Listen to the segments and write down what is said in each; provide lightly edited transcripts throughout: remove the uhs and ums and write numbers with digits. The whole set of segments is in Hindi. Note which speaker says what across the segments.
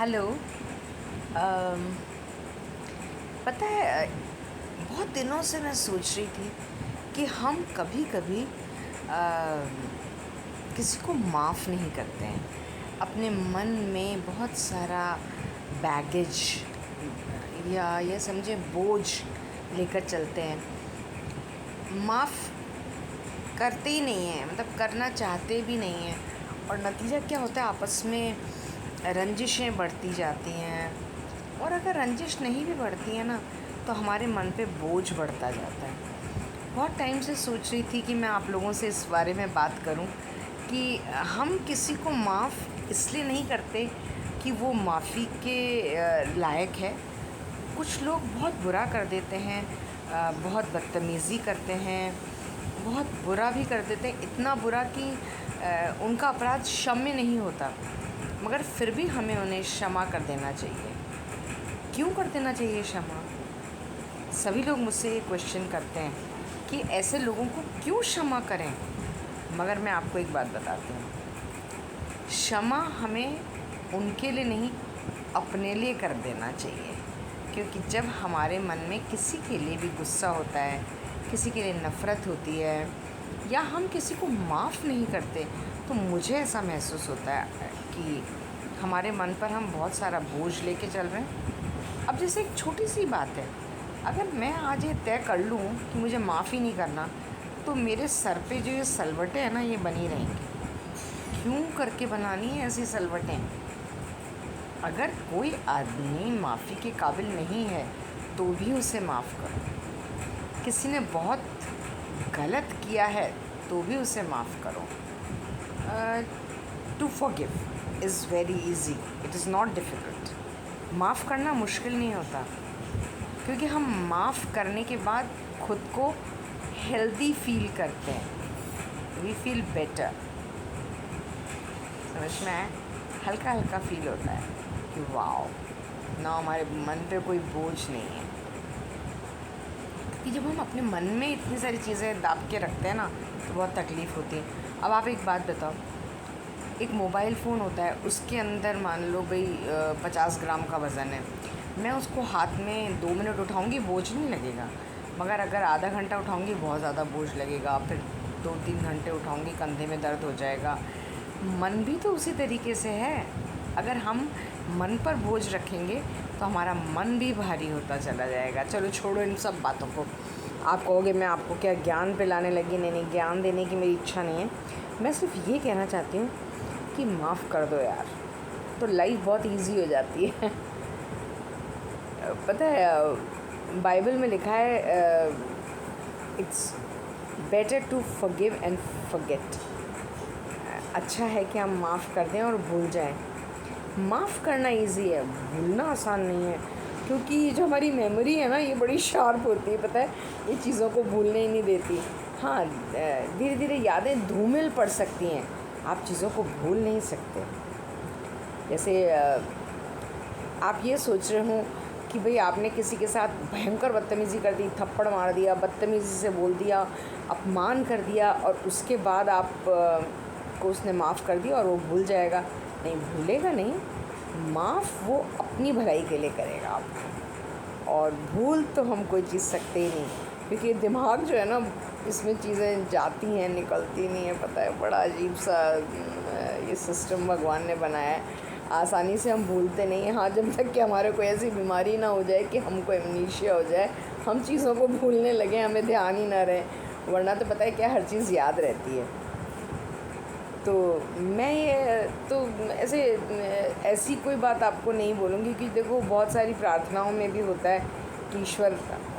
Speaker 1: हेलो। अम, पता है, बहुत दिनों से मैं सोच रही थी कि हम कभी कभी किसी को माफ़ नहीं करते हैं। अपने मन में बहुत सारा बैगेज या ये समझे बोझ लेकर चलते हैं। माफ़ करते ही नहीं हैं, मतलब करना चाहते भी नहीं हैं। और नतीजा क्या होता है, आपस में रंजिशें बढ़ती जाती हैं। और अगर रंजिश नहीं भी बढ़ती है ना, तो हमारे मन पे बोझ बढ़ता जाता है। बहुत टाइम से सोच रही थी कि मैं आप लोगों से इस बारे में बात करूं कि हम किसी को माफ़ इसलिए नहीं करते कि वो माफ़ी के लायक है। कुछ लोग बहुत बुरा कर देते हैं, बहुत बदतमीज़ी करते हैं, बहुत बुरा भी कर देते हैं, इतना बुरा कि उनका अपराध क्षम्य नहीं होता, मगर फिर भी हमें उन्हें क्षमा कर देना चाहिए। क्यों कर देना चाहिए क्षमा? सभी लोग मुझसे ये क्वेश्चन करते हैं कि ऐसे लोगों को क्यों क्षमा करें। मगर मैं आपको एक बात बताती हूँ, क्षमा हमें उनके लिए नहीं, अपने लिए कर देना चाहिए। क्योंकि जब हमारे मन में किसी के लिए भी गुस्सा होता है, किसी के लिए नफ़रत होती है, या हम किसी को माफ़ नहीं करते, तो मुझे ऐसा महसूस होता है कि हमारे मन पर हम बहुत सारा बोझ लेके चल रहे हैं। अब जैसे एक छोटी सी बात है, अगर मैं आज ये तय कर लूँ कि मुझे माफ़ ही नहीं करना, तो मेरे सर पे जो ये सलवटें हैं ना, ये बनी रहेंगी। क्यों करके बनानी है ऐसी सलवटें? अगर कोई आदमी माफ़ी के काबिल नहीं है, तो भी उसे माफ़ करो। किसी ने बहुत गलत किया है, तो भी उसे माफ़ करो। To forgive is very easy, it is not difficult. माफ़ करना मुश्किल नहीं होता, क्योंकि हम माफ़ करने के बाद खुद को हेल्दी फील करते हैं। We feel better. समझ में आया? हल्का हल्का फील होता है कि वाओ, ना हमारे मन पे कोई बोझ नहीं है। कि जब हम अपने मन में इतनी सारी चीज़ें दाब के रखते हैं ना, तो बहुत तकलीफ़ होती है। अब आप एक बात बताओ, एक मोबाइल फ़ोन होता है, उसके अंदर मान लो भाई 50 ग्राम का वज़न है। मैं उसको हाथ में 2 मिनट उठाऊंगी, बोझ नहीं लगेगा। मगर अगर आधा घंटा उठाऊंगी, बहुत ज़्यादा बोझ लगेगा। फिर 2-3 घंटे उठाऊंगी, कंधे में दर्द हो जाएगा। मन भी तो उसी तरीके से है। अगर हम मन पर बोझ रखेंगे, तो हमारा मन भी भारी होता चला जाएगा। चलो छोड़ो इन सब बातों को। आप कहोगे मैं आपको क्या ज्ञान पिलाने लगी? नहीं नहीं, ज्ञान देने की मेरी इच्छा नहीं है। मैं सिर्फ ये कहना चाहती हूँ कि माफ़ कर दो यार, तो लाइफ बहुत इजी हो जाती है। पता है, बाइबल में लिखा है it's better to forgive and forget. अच्छा है कि हम माफ़ कर दें और भूल जाएं। माफ़ करना इजी है, भूलना आसान नहीं है। क्योंकि जो हमारी मेमोरी है ना, ये बड़ी शार्प होती है, पता है, ये चीज़ों को भूलने ही नहीं देती। हाँ, धीरे धीरे यादें धूमिल पड़ सकती हैं, आप चीज़ों को भूल नहीं सकते। जैसे आप ये सोच रहे हो कि भाई आपने किसी के साथ भयंकर बदतमीज़ी कर दी, थप्पड़ मार दिया, बदतमीज़ी से बोल दिया, अपमान कर दिया, और उसके बाद आप को उसने माफ़ कर दिया और वो भूल जाएगा। नहीं, भूलेगा नहीं। माफ़ वो अपनी भलाई के लिए करेगा आपको, और भूल तो हम कोई चीज़ सकते ही नहीं। क्योंकि दिमाग जो है ना, इसमें चीज़ें जाती हैं, निकलती नहीं है। पता है, बड़ा अजीब सा ये सिस्टम भगवान ने बनाया है। आसानी से हम भूलते नहीं हैं। हाँ, जब तक कि हमारे कोई ऐसी बीमारी ना हो जाए कि हमको एमनीशिया हो जाए, हम चीज़ों को भूलने लगे, हमें ध्यान ही ना रहे। वरना तो पता है क्या, हर चीज़ याद रहती है। तो मैं ये तो ऐसी कोई बात आपको नहीं बोलूँगी कि देखो, बहुत सारी प्रार्थनाओं में भी होता है कि ईश्वर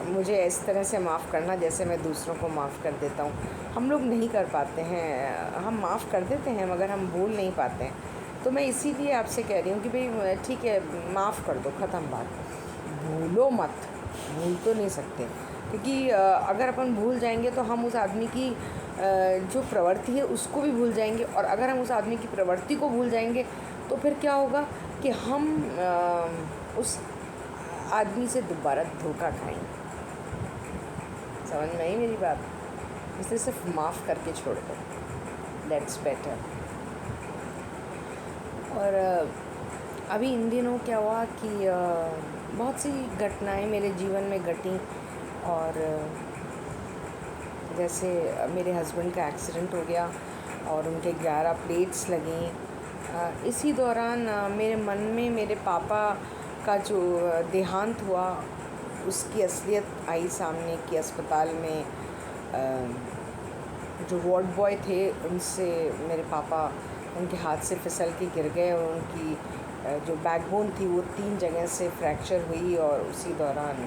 Speaker 1: मुझे इस तरह से माफ़ करना जैसे मैं दूसरों को माफ़ कर देता हूँ। हम लोग नहीं कर पाते हैं। हम माफ़ कर देते हैं, मगर हम भूल नहीं पाते हैं। तो मैं इसीलिए आपसे कह रही हूँ कि भाई ठीक है, माफ़ कर दो, ख़त्म बात। भूलो मत। भूल तो नहीं सकते, क्योंकि अगर अपन भूल जाएंगे तो हम उस आदमी की जो प्रवृत्ति है उसको भी भूल जाएंगे। और अगर हम उस आदमी की प्रवृत्ति को भूल जाएंगे, तो फिर क्या होगा कि हम उस आदमी से दोबारा धोखा खाएंगे। समझ में आई मेरी बात? इसलिए सिर्फ माफ़ करके छोड़ दो, दैट्स बेटर। और अभी इन दिनों क्या हुआ कि बहुत सी घटनाएं मेरे जीवन में घटी और जैसे मेरे हस्बैंड का एक्सीडेंट हो गया और उनके 11 प्लेट्स लगीं। इसी दौरान मेरे मन में मेरे पापा का जो देहांत हुआ उसकी असलियत आई सामने कि अस्पताल में जो वार्ड बॉय थे उनसे मेरे पापा उनके हाथ से फिसल के गिर गए और उनकी जो बैकबोन थी वो 3 जगह से फ्रैक्चर हुई। और उसी दौरान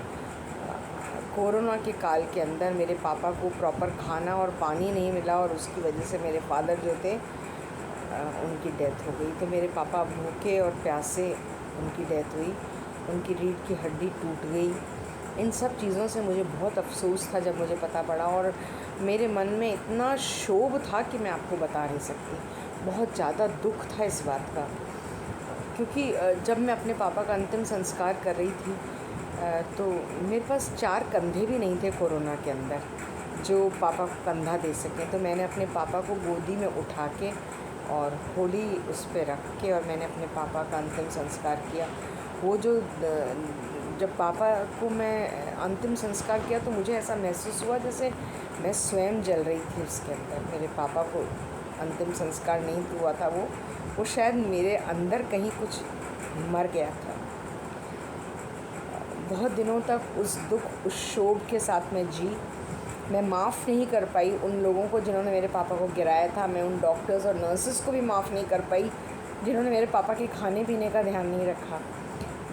Speaker 1: कोरोना के काल के अंदर मेरे पापा को प्रॉपर खाना और पानी नहीं मिला और उसकी वजह से मेरे फादर जो थे उनकी डेथ हो गई। तो मेरे पापा भूखे और प्यासे उनकी डेथ हुई, उनकी रीढ़ की हड्डी टूट गई। इन सब चीज़ों से मुझे बहुत अफसोस था जब मुझे पता पड़ा और मेरे मन में इतना क्षोभ था कि मैं आपको बता नहीं सकती। बहुत ज़्यादा दुख था इस बात का, क्योंकि जब मैं अपने पापा का अंतिम संस्कार कर रही थी तो मेरे पास 4 कंधे भी नहीं थे कोरोना के अंदर जो पापा को कंधा दे सकें। तो मैंने अपने पापा को गोदी में उठा के और होली उस पर रख के और मैंने अपने पापा का अंतिम संस्कार किया। वो जो जब पापा को मैं अंतिम संस्कार किया तो मुझे ऐसा महसूस हुआ जैसे मैं स्वयं जल रही थी उसके अंदर। मेरे पापा को अंतिम संस्कार नहीं हुआ था, वो शायद मेरे अंदर कहीं कुछ मर गया था। बहुत दिनों तक उस दुख, उस क्षोभ के साथ मैं जी। मैं माफ़ नहीं कर पाई उन लोगों को जिन्होंने मेरे पापा को गिराया था। मैं उन डॉक्टर्स और नर्सेस को भी माफ़ नहीं कर पाई जिन्होंने मेरे पापा के खाने पीने का ध्यान नहीं रखा।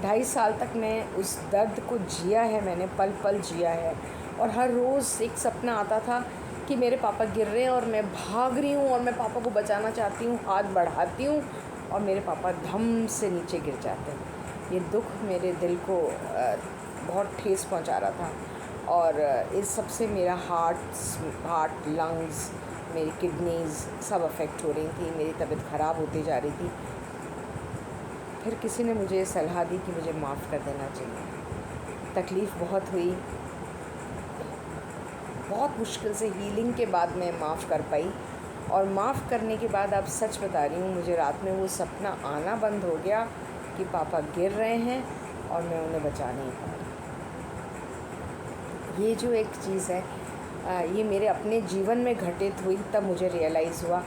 Speaker 1: 2.5 साल तक मैं उस दर्द को जिया है, मैंने पल पल जिया है। और हर रोज़ एक सपना आता था कि मेरे पापा गिर रहे हैं और मैं भाग रही हूँ और मैं पापा को बचाना चाहती हूँ, हाथ बढ़ाती हूँ और मेरे पापा धम से नीचे गिर जाते हैं। ये दुख मेरे दिल को बहुत ठेस पहुंचा रहा था और इस सब से मेरा हार्ट, लंग्स, मेरी किडनीज़ सब अफेक्ट हो रही थी। मेरी तबीयत ख़राब होती जा रही थी। फिर किसी ने मुझे सलाह दी कि मुझे माफ़ कर देना चाहिए। तकलीफ़ बहुत हुई, बहुत मुश्किल से हीलिंग के बाद मैं माफ़ कर पाई। और माफ़ करने के बाद अब सच बता रही हूँ, मुझे रात में वो सपना आना बंद हो गया कि पापा गिर रहे हैं और मैं उन्हें बचा नहीं पा रही। ये जो एक चीज़ है ये मेरे अपने जीवन में घटित हुई, तब मुझे रियलाइज़ हुआ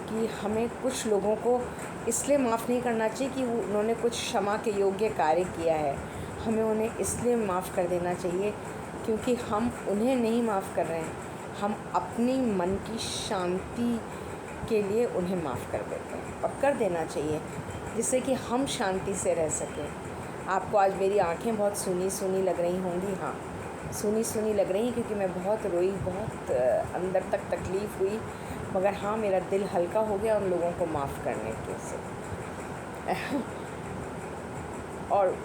Speaker 1: कि हमें कुछ लोगों को इसलिए माफ़ नहीं करना चाहिए कि उन्होंने कुछ क्षमा के योग्य कार्य किया है। हमें उन्हें इसलिए माफ़ कर देना चाहिए क्योंकि हम उन्हें नहीं माफ़ कर रहे हैं, हम अपनी मन की शांति के लिए उन्हें माफ़ कर देते हैं। और कर देना चाहिए जिससे कि हम शांति से रह सकें। आपको आज मेरी आँखें बहुत सूनी सूनी लग रही होंगी। हाँ, सूनी सूनी लग रही हैं क्योंकि मैं बहुत रोई, बहुत अंदर तक तकलीफ़ हुई। मगर हाँ, मेरा दिल हल्का हो गया उन लोगों को माफ़ करने के से। और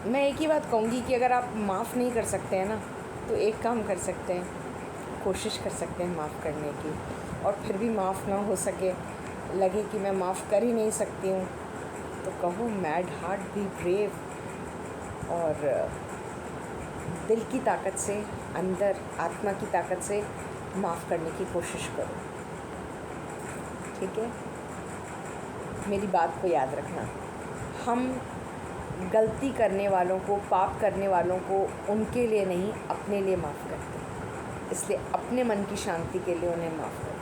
Speaker 1: मैं एक ही बात कहूँगी कि अगर आप माफ़ नहीं कर सकते हैं ना, तो एक काम कर सकते हैं, कोशिश कर सकते हैं माफ़ करने की। और फिर भी माफ़ ना हो सके, लगे कि मैं माफ़ कर ही नहीं सकती हूँ, तो कहो मैड हार्ट बी ब्रेव। और दिल की ताकत से, अंदर आत्मा की ताकत से माफ़ करने की कोशिश करो। ठीक है, मेरी बात को याद रखना। हम गलती करने वालों को, पाप करने वालों को उनके लिए नहीं, अपने लिए माफ़ करते हैं। इसलिए अपने मन की शांति के लिए उन्हें माफ़ करो।